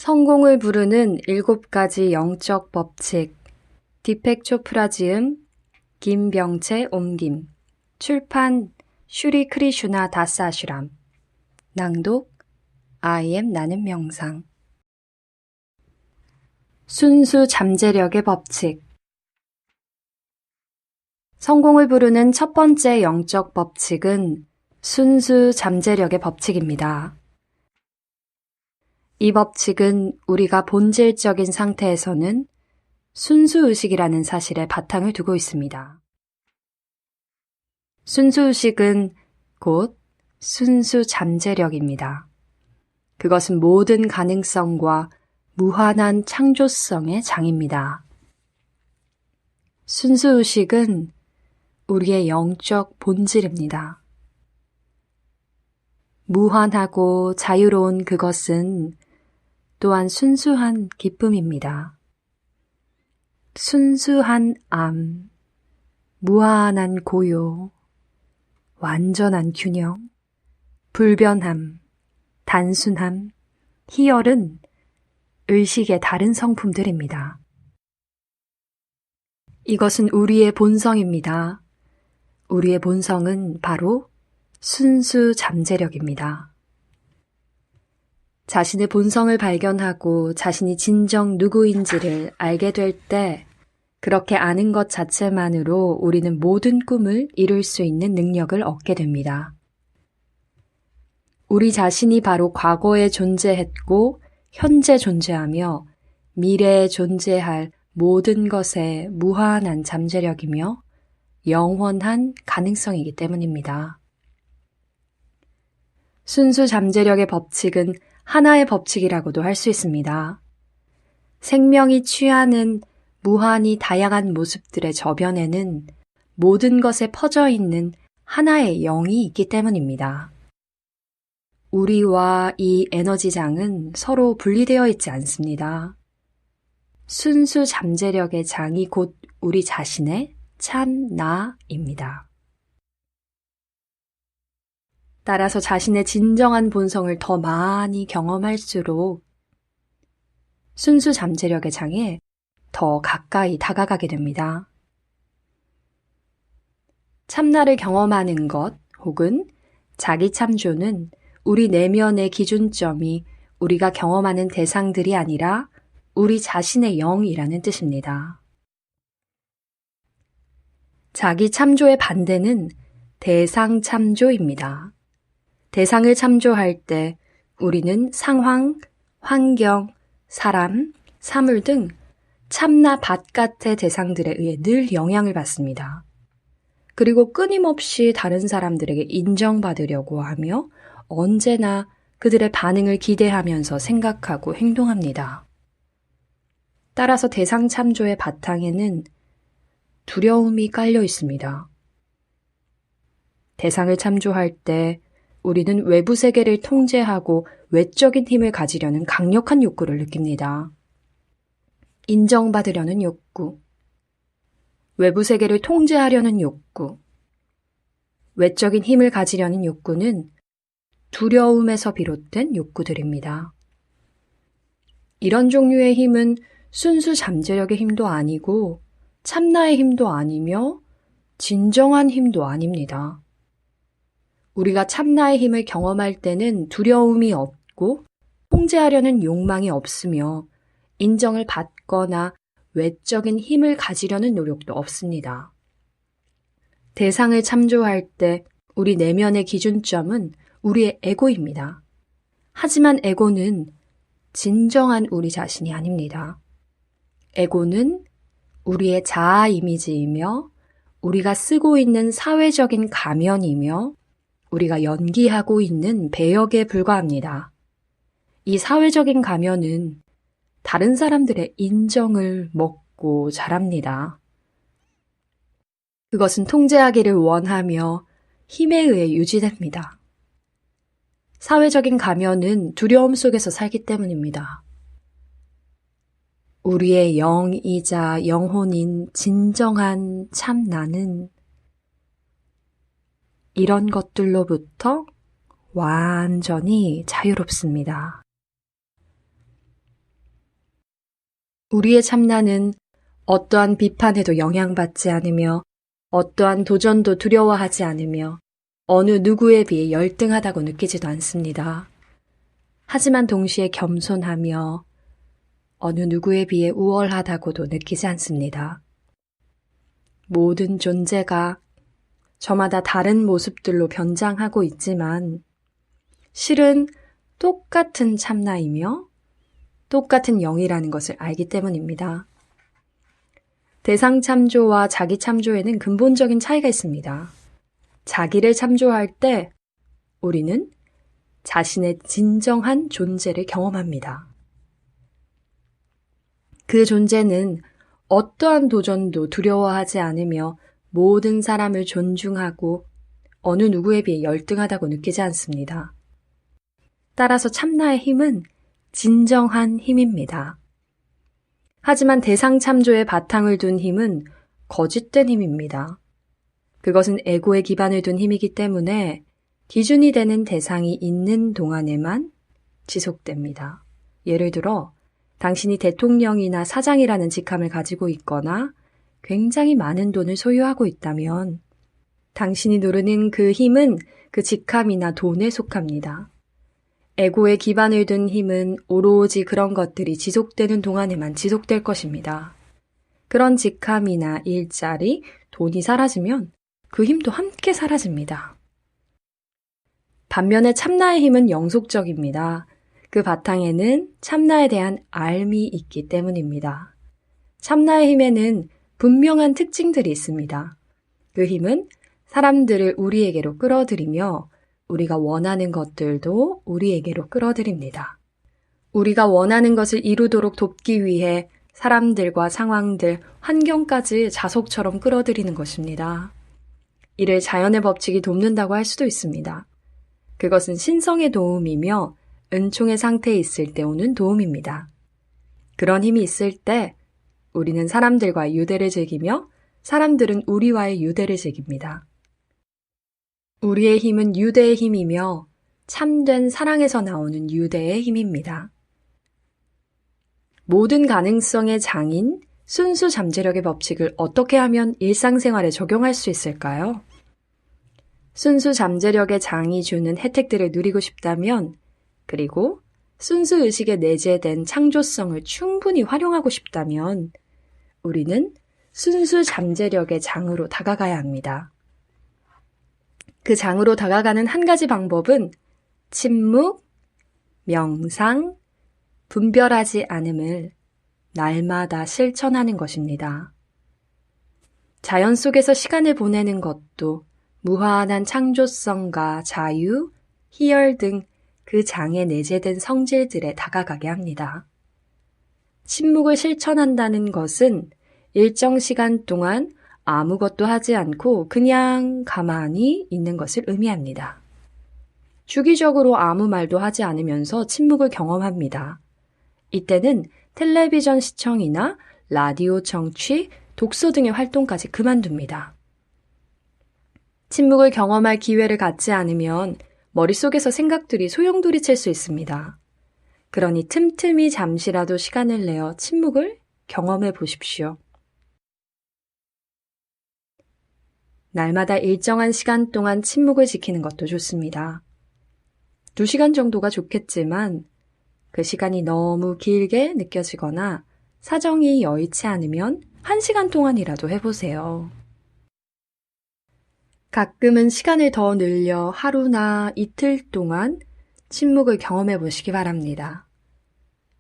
성공을 부르는 7가지 영적 법칙. 디펙 초프라 지음, 김병채 옮김. 출판 슈리 크리슈나 다사슈람. 낭독 I am 나는 명상. 순수 잠재력의 법칙. 성공을 부르는 첫 번째 영적 법칙은 순수 잠재력의 법칙입니다. 이 법칙은 우리가 본질적인 상태에서는 순수의식이라는 사실에 바탕을 두고 있습니다. 순수의식은 곧 순수 잠재력입니다. 그것은 모든 가능성과 무한한 창조성의 장입니다. 순수의식은 우리의 영적 본질입니다. 무한하고 자유로운 그것은 또한 순수한 기쁨입니다. 순수한 암, 무한한 고요, 완전한 균형, 불변함, 단순함, 희열은 의식의 다른 성품들입니다. 이것은 우리의 본성입니다. 우리의 본성은 바로 순수 잠재력입니다. 자신의 본성을 발견하고 자신이 진정 누구인지를 알게 될 때 그렇게 아는 것 자체만으로 우리는 모든 꿈을 이룰 수 있는 능력을 얻게 됩니다. 우리 자신이 바로 과거에 존재했고 현재 존재하며 미래에 존재할 모든 것의 무한한 잠재력이며 영원한 가능성이기 때문입니다. 순수 잠재력의 법칙은 하나의 법칙이라고도 할 수 있습니다. 생명이 취하는 무한히 다양한 모습들의 저변에는 모든 것에 퍼져 있는 하나의 영이 있기 때문입니다. 우리와 이 에너지장은 서로 분리되어 있지 않습니다. 순수 잠재력의 장이 곧 우리 자신의 참 나입니다. 따라서 자신의 진정한 본성을 더 많이 경험할수록 순수 잠재력의 장에 더 가까이 다가가게 됩니다. 참나를 경험하는 것 혹은 자기 참조는 우리 내면의 기준점이 우리가 경험하는 대상들이 아니라 우리 자신의 영이라는 뜻입니다. 자기 참조의 반대는 대상 참조입니다. 대상을 참조할 때 우리는 상황, 환경, 사람, 사물 등 참나 바깥의 대상들에 의해 늘 영향을 받습니다. 그리고 끊임없이 다른 사람들에게 인정받으려고 하며 언제나 그들의 반응을 기대하면서 생각하고 행동합니다. 따라서 대상 참조의 바탕에는 두려움이 깔려 있습니다. 대상을 참조할 때 우리는 외부 세계를 통제하고 외적인 힘을 가지려는 강력한 욕구를 느낍니다. 인정받으려는 욕구, 외부 세계를 통제하려는 욕구, 외적인 힘을 가지려는 욕구는 두려움에서 비롯된 욕구들입니다. 이런 종류의 힘은 순수 잠재력의 힘도 아니고 참나의 힘도 아니며 진정한 힘도 아닙니다. 우리가 참나의 힘을 경험할 때는 두려움이 없고 통제하려는 욕망이 없으며 인정을 받거나 외적인 힘을 가지려는 노력도 없습니다. 대상을 참조할 때 우리 내면의 기준점은 우리의 에고입니다. 하지만 에고는 진정한 우리 자신이 아닙니다. 에고는 우리의 자아 이미지이며 우리가 쓰고 있는 사회적인 가면이며 우리가 연기하고 있는 배역에 불과합니다. 이 사회적인 가면은 다른 사람들의 인정을 먹고 자랍니다. 그것은 통제하기를 원하며 힘에 의해 유지됩니다. 사회적인 가면은 두려움 속에서 살기 때문입니다. 우리의 영이자 영혼인 진정한 참 나는 이런 것들로부터 완전히 자유롭습니다. 우리의 참나는 어떠한 비판에도 영향받지 않으며 어떠한 도전도 두려워하지 않으며 어느 누구에 비해 열등하다고 느끼지도 않습니다. 하지만 동시에 겸손하며 어느 누구에 비해 우월하다고도 느끼지 않습니다. 모든 존재가 저마다 다른 모습들로 변장하고 있지만 실은 똑같은 참나이며 똑같은 영이라는 것을 알기 때문입니다. 대상 참조와 자기 참조에는 근본적인 차이가 있습니다. 자기를 참조할 때 우리는 자신의 진정한 존재를 경험합니다. 그 존재는 어떠한 도전도 두려워하지 않으며 모든 사람을 존중하고 어느 누구에 비해 열등하다고 느끼지 않습니다. 따라서 참나의 힘은 진정한 힘입니다. 하지만 대상 참조의 바탕을 둔 힘은 거짓된 힘입니다. 그것은 에고의 기반을 둔 힘이기 때문에 기준이 되는 대상이 있는 동안에만 지속됩니다. 예를 들어 당신이 대통령이나 사장이라는 직함을 가지고 있거나 굉장히 많은 돈을 소유하고 있다면 당신이 누르는 그 힘은 그 직함이나 돈에 속합니다. 에고의 기반을 둔 힘은 오로지 그런 것들이 지속되는 동안에만 지속될 것입니다. 그런 직함이나 일자리, 돈이 사라지면 그 힘도 함께 사라집니다. 반면에 참나의 힘은 영속적입니다. 그 바탕에는 참나에 대한 알미 있기 때문입니다. 참나의 힘에는 분명한 특징들이 있습니다. 그 힘은 사람들을 우리에게로 끌어들이며 우리가 원하는 것들도 우리에게로 끌어들입니다. 우리가 원하는 것을 이루도록 돕기 위해 사람들과 상황들, 환경까지 자석처럼 끌어들이는 것입니다. 이를 자연의 법칙이 돕는다고 할 수도 있습니다. 그것은 신성의 도움이며 은총의 상태에 있을 때 오는 도움입니다. 그런 힘이 있을 때 우리는 사람들과 유대를 즐기며 사람들은 우리와의 유대를 즐깁니다. 우리의 힘은 유대의 힘이며 참된 사랑에서 나오는 유대의 힘입니다. 모든 가능성의 장인 순수 잠재력의 법칙을 어떻게 하면 일상생활에 적용할 수 있을까요? 순수 잠재력의 장이 주는 혜택들을 누리고 싶다면, 그리고 순수 의식에 내재된 창조성을 충분히 활용하고 싶다면 우리는 순수 잠재력의 장으로 다가가야 합니다. 그 장으로 다가가는 한 가지 방법은 침묵, 명상, 분별하지 않음을 날마다 실천하는 것입니다. 자연 속에서 시간을 보내는 것도 무한한 창조성과 자유, 희열 등 그 장에 내재된 성질들에 다가가게 합니다. 침묵을 실천한다는 것은 일정 시간 동안 아무것도 하지 않고 그냥 가만히 있는 것을 의미합니다. 주기적으로 아무 말도 하지 않으면서 침묵을 경험합니다. 이때는 텔레비전 시청이나 라디오 청취, 독서 등의 활동까지 그만둡니다. 침묵을 경험할 기회를 갖지 않으면 머릿속에서 생각들이 소용돌이칠 수 있습니다. 그러니 틈틈이 잠시라도 시간을 내어 침묵을 경험해 보십시오. 날마다 일정한 시간 동안 침묵을 지키는 것도 좋습니다. 2시간 정도가 좋겠지만 그 시간이 너무 길게 느껴지거나 사정이 여의치 않으면 1시간 동안이라도 해보세요. 가끔은 시간을 더 늘려 하루나 이틀 동안 침묵을 경험해 보시기 바랍니다.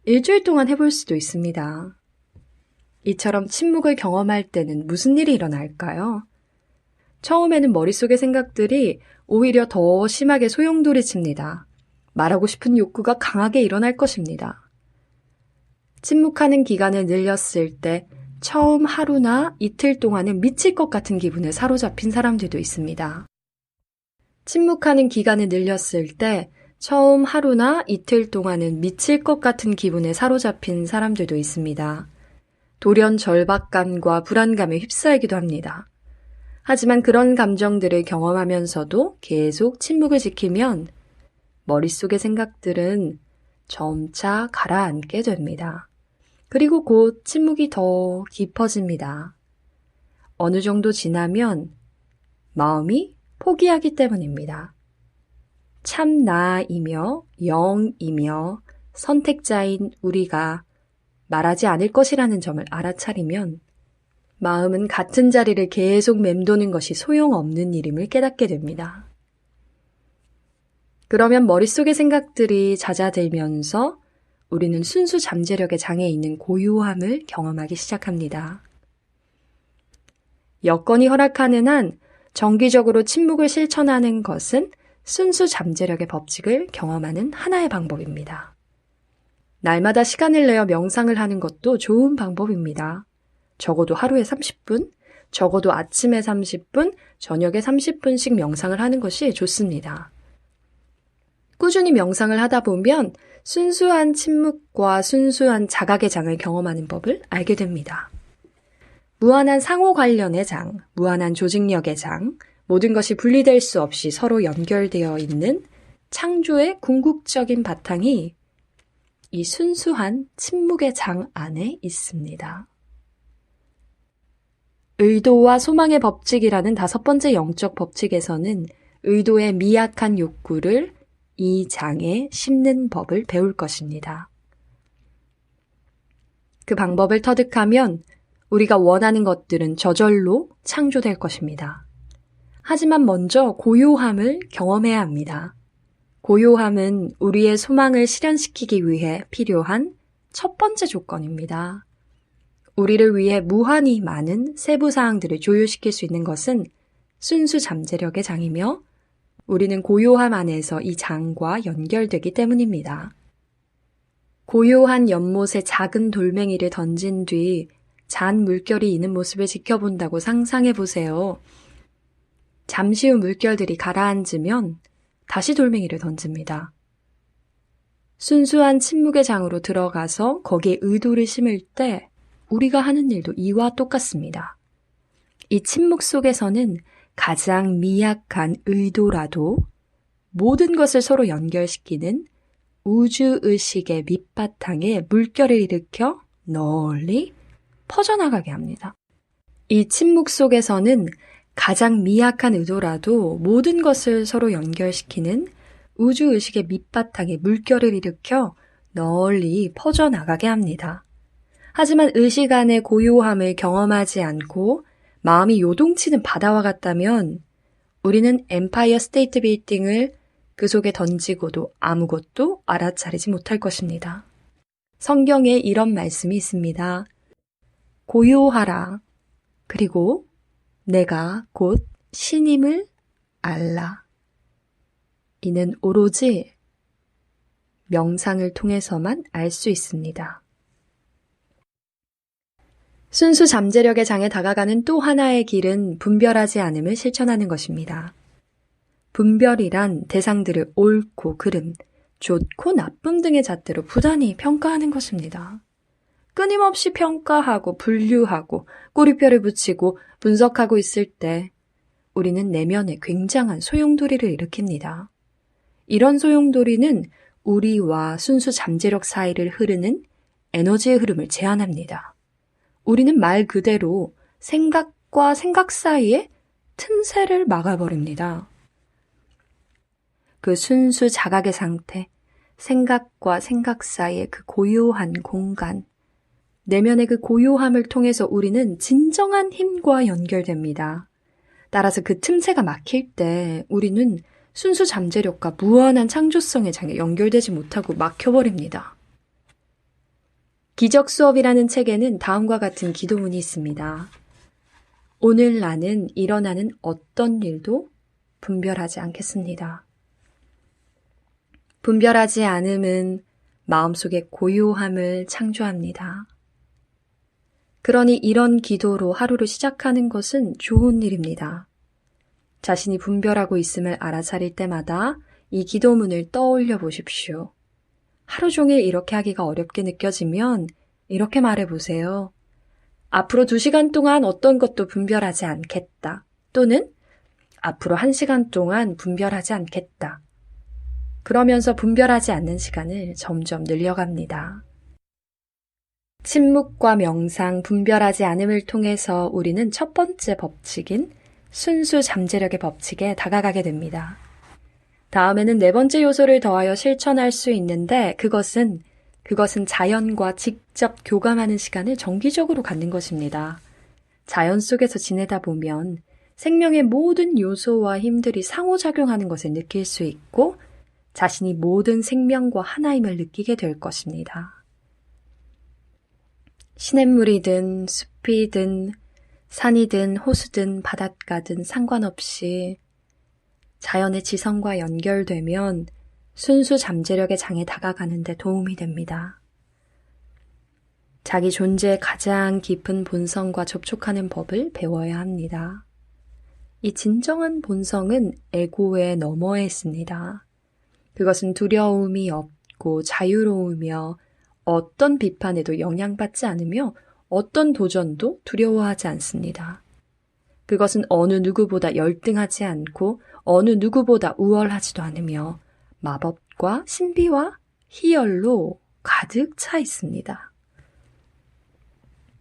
일주일 동안 해볼 수도 있습니다. 이처럼 침묵을 경험할 때는 무슨 일이 일어날까요? 처음에는 머릿속의 생각들이 오히려 더 심하게 소용돌이칩니다. 말하고 싶은 욕구가 강하게 일어날 것입니다. 침묵하는 기간을 늘렸을 때 처음 하루나 이틀 동안은 미칠 것 같은 기분에 사로잡힌 사람들도 있습니다. 침묵하는 기간을 늘렸을 때 처음 하루나 이틀 동안은 미칠 것 같은 기분에 사로잡힌 사람들도 있습니다. 돌연 절박감과 불안감에 휩싸이기도 합니다. 하지만 그런 감정들을 경험하면서도 계속 침묵을 지키면 머릿속의 생각들은 점차 가라앉게 됩니다. 그리고 곧 침묵이 더 깊어집니다. 어느 정도 지나면 마음이 포기하기 때문입니다. 참 나이며 영이며 선택자인 우리가 말하지 않을 것이라는 점을 알아차리면 마음은 같은 자리를 계속 맴도는 것이 소용없는 일임을 깨닫게 됩니다. 그러면 머릿속의 생각들이 잦아들면서 우리는 순수 잠재력의 장애에 있는 고요함을 경험하기 시작합니다. 여건이 허락하는 한 정기적으로 침묵을 실천하는 것은 순수 잠재력의 법칙을 경험하는 하나의 방법입니다. 날마다 시간을 내어 명상을 하는 것도 좋은 방법입니다. 적어도 하루에 30분, 적어도 아침에 30분, 저녁에 30분씩 명상을 하는 것이 좋습니다. 꾸준히 명상을 하다 보면 순수한 침묵과 순수한 자각의 장을 경험하는 법을 알게 됩니다. 무한한 상호 관련의 장, 무한한 조직력의 장, 모든 것이 분리될 수 없이 서로 연결되어 있는 창조의 궁극적인 바탕이 이 순수한 침묵의 장 안에 있습니다. 의도와 소망의 법칙이라는 5번째 영적 법칙에서는 의도의 미약한 욕구를 이 장에 심는 법을 배울 것입니다. 그 방법을 터득하면 우리가 원하는 것들은 저절로 창조될 것입니다. 하지만 먼저 고요함을 경험해야 합니다. 고요함은 우리의 소망을 실현시키기 위해 필요한 첫 번째 조건입니다. 우리를 위해 무한히 많은 세부 사항들을 조율시킬 수 있는 것은 순수 잠재력의 장이며 우리는 고요함 안에서 이 장과 연결되기 때문입니다. 고요한 연못에 작은 돌멩이를 던진 뒤 잔 물결이 있는 모습을 지켜본다고 상상해 보세요. 잠시 후 물결들이 가라앉으면 다시 돌멩이를 던집니다. 순수한 침묵의 장으로 들어가서 거기에 의도를 심을 때 우리가 하는 일도 이와 똑같습니다. 이 침묵 속에서는 가장 미약한 의도라도 모든 것을 서로 연결시키는 우주의식의 밑바탕에 물결을 일으켜 널리 퍼져나가게 합니다. 이 침묵 속에서는 가장 미약한 의도라도 모든 것을 서로 연결시키는 우주의식의 밑바탕에 물결을 일으켜 널리 퍼져나가게 합니다. 하지만 의식 안의 고요함을 경험하지 않고 마음이 요동치는 바다와 같다면 우리는 엠파이어 스테이트 빌딩을 그 속에 던지고도 아무것도 알아차리지 못할 것입니다. 성경에 이런 말씀이 있습니다. 고요하라. 그리고 내가 곧 신임을 알라. 이는 오로지 명상을 통해서만 알 수 있습니다. 순수 잠재력의 장에 다가가는 또 하나의 길은 분별하지 않음을 실천하는 것입니다. 분별이란 대상들을 옳고 그름, 좋고 나쁨 등의 잣대로 부단히 평가하는 것입니다. 끊임없이 평가하고 분류하고 꼬리표를 붙이고 분석하고 있을 때 우리는 내면에 굉장한 소용돌이를 일으킵니다. 이런 소용돌이는 우리와 순수 잠재력 사이를 흐르는 에너지의 흐름을 제한합니다. 우리는 말 그대로 생각과 생각 사이에 틈새를 막아버립니다. 그 순수 자각의 상태, 생각과 생각 사이의 그 고요한 공간, 내면의 그 고요함을 통해서 우리는 진정한 힘과 연결됩니다. 따라서 그 틈새가 막힐 때 우리는 순수 잠재력과 무한한 창조성의 장에 연결되지 못하고 막혀버립니다. 기적 수업이라는 책에는 다음과 같은 기도문이 있습니다. 오늘 나는 일어나는 어떤 일도 분별하지 않겠습니다. 분별하지 않음은 마음속의 고요함을 창조합니다. 그러니 이런 기도로 하루를 시작하는 것은 좋은 일입니다. 자신이 분별하고 있음을 알아차릴 때마다 이 기도문을 떠올려 보십시오. 하루 종일 이렇게 하기가 어렵게 느껴지면 이렇게 말해보세요. 앞으로 2시간 동안 어떤 것도 분별하지 않겠다. 또는 앞으로 1시간 동안 분별하지 않겠다. 그러면서 분별하지 않는 시간을 점점 늘려갑니다. 침묵과 명상, 분별하지 않음을 통해서 우리는 첫 번째 법칙인 순수 잠재력의 법칙에 다가가게 됩니다. 다음에는 네 번째 요소를 더하여 실천할 수 있는데 그것은 자연과 직접 교감하는 시간을 정기적으로 갖는 것입니다. 자연 속에서 지내다 보면 생명의 모든 요소와 힘들이 상호작용하는 것을 느낄 수 있고 자신이 모든 생명과 하나임을 느끼게 될 것입니다. 시냇물이든 숲이든 산이든 호수든 바닷가든 상관없이 자연의 지성과 연결되면 순수 잠재력의 장에 다가가는 데 도움이 됩니다. 자기 존재의 가장 깊은 본성과 접촉하는 법을 배워야 합니다. 이 진정한 본성은 에고의 너머에 있습니다. 그것은 두려움이 없고 자유로우며 어떤 비판에도 영향받지 않으며 어떤 도전도 두려워하지 않습니다. 그것은 어느 누구보다 열등하지 않고 어느 누구보다 우월하지도 않으며 마법과 신비와 희열로 가득 차 있습니다.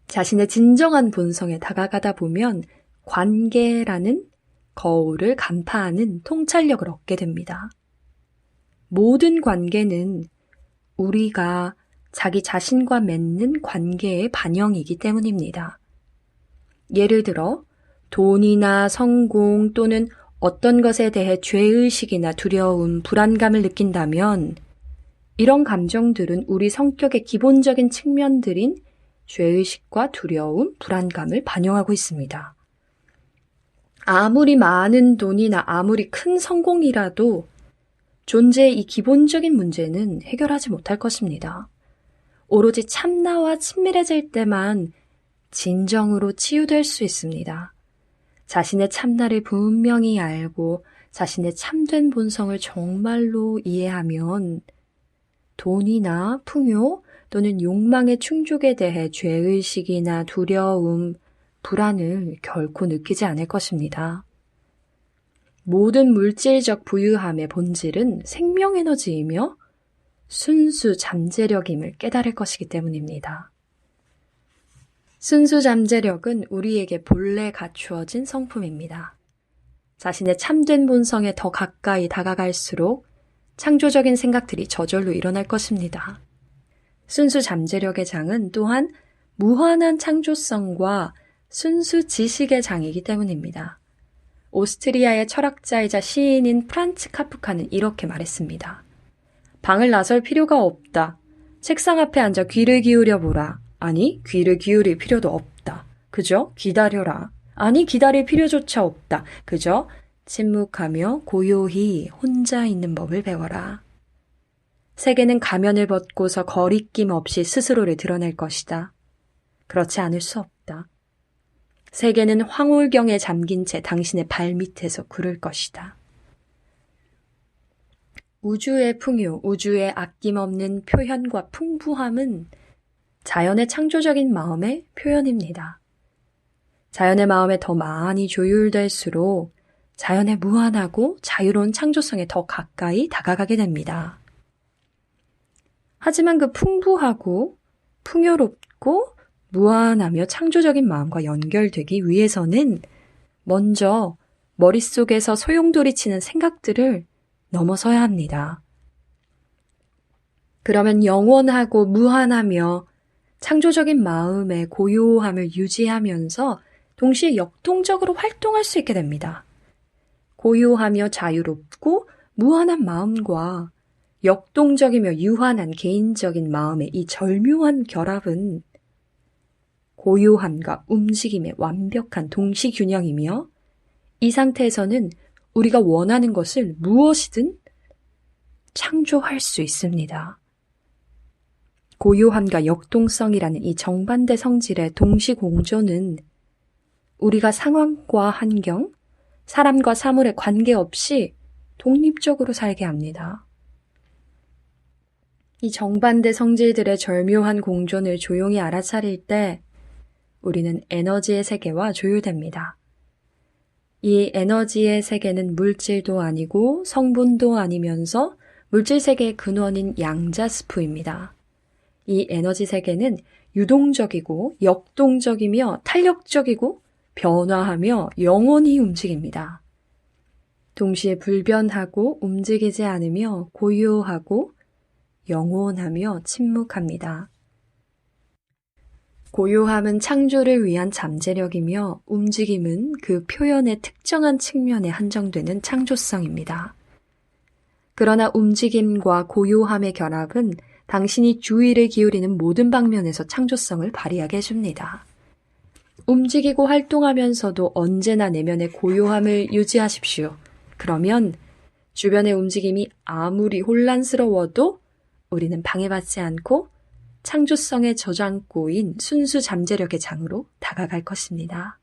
자신의 진정한 본성에 다가가다 보면 관계라는 거울을 간파하는 통찰력을 얻게 됩니다. 모든 관계는 우리가 자기 자신과 맺는 관계의 반영이기 때문입니다. 예를 들어 돈이나 성공 또는 어떤 것에 대해 죄의식이나 두려움, 불안감을 느낀다면 이런 감정들은 우리 성격의 기본적인 측면들인 죄의식과 두려움, 불안감을 반영하고 있습니다. 아무리 많은 돈이나 아무리 큰 성공이라도 존재의 이 기본적인 문제는 해결하지 못할 것입니다. 오로지 참나와 친밀해질 때만 진정으로 치유될 수 있습니다. 자신의 참나를 분명히 알고 자신의 참된 본성을 정말로 이해하면 돈이나 풍요 또는 욕망의 충족에 대해 죄의식이나 두려움, 불안을 결코 느끼지 않을 것입니다. 모든 물질적 부유함의 본질은 생명에너지이며 순수 잠재력임을 깨달을 것이기 때문입니다. 순수 잠재력은 우리에게 본래 갖추어진 성품입니다. 자신의 참된 본성에 더 가까이 다가갈수록 창조적인 생각들이 저절로 일어날 것입니다. 순수 잠재력의 장은 또한 무한한 창조성과 순수 지식의 장이기 때문입니다. 오스트리아의 철학자이자 시인인 프란츠 카프카는 이렇게 말했습니다. 방을 나설 필요가 없다. 책상 앞에 앉아 귀를 기울여 보라. 아니, 귀를 기울일 필요도 없다. 그저 기다려라. 아니, 기다릴 필요조차 없다. 그저 침묵하며 고요히 혼자 있는 법을 배워라. 세계는 가면을 벗고서 거리낌 없이 스스로를 드러낼 것이다. 그렇지 않을 수 없다. 세계는 황홀경에 잠긴 채 당신의 발밑에서 구를 것이다. 우주의 풍요, 우주의 아낌없는 표현과 풍부함은 자연의 창조적인 마음의 표현입니다. 자연의 마음에 더 많이 조율될수록 자연의 무한하고 자유로운 창조성에 더 가까이 다가가게 됩니다. 하지만 그 풍부하고 풍요롭고 무한하며 창조적인 마음과 연결되기 위해서는 먼저 머릿속에서 소용돌이치는 생각들을 넘어서야 합니다. 그러면 영원하고 무한하며 창조적인 마음의 고요함을 유지하면서 동시에 역동적으로 활동할 수 있게 됩니다. 고요하며 자유롭고 무한한 마음과 역동적이며 유한한 개인적인 마음의 이 절묘한 결합은 고요함과 움직임의 완벽한 동시균형이며 이 상태에서는 우리가 원하는 것을 무엇이든 창조할 수 있습니다. 고요함과 역동성이라는 이 정반대 성질의 동시공존은 우리가 상황과 환경, 사람과 사물에 관계없이 독립적으로 살게 합니다. 이 정반대 성질들의 절묘한 공존을 조용히 알아차릴 때 우리는 에너지의 세계와 조율됩니다. 이 에너지의 세계는 물질도 아니고 성분도 아니면서 물질 세계의 근원인 양자스프입니다. 이 에너지 세계는 유동적이고 역동적이며 탄력적이고 변화하며 영원히 움직입니다. 동시에 불변하고 움직이지 않으며 고요하고 영원하며 침묵합니다. 고요함은 창조를 위한 잠재력이며 움직임은 그 표현의 특정한 측면에 한정되는 창조성입니다. 그러나 움직임과 고요함의 결합은 당신이 주의를 기울이는 모든 방면에서 창조성을 발휘하게 해줍니다. 움직이고 활동하면서도 언제나 내면의 고요함을 유지하십시오. 그러면 주변의 움직임이 아무리 혼란스러워도 우리는 방해받지 않고 창조성의 저장고인 순수 잠재력의 장으로 다가갈 것입니다.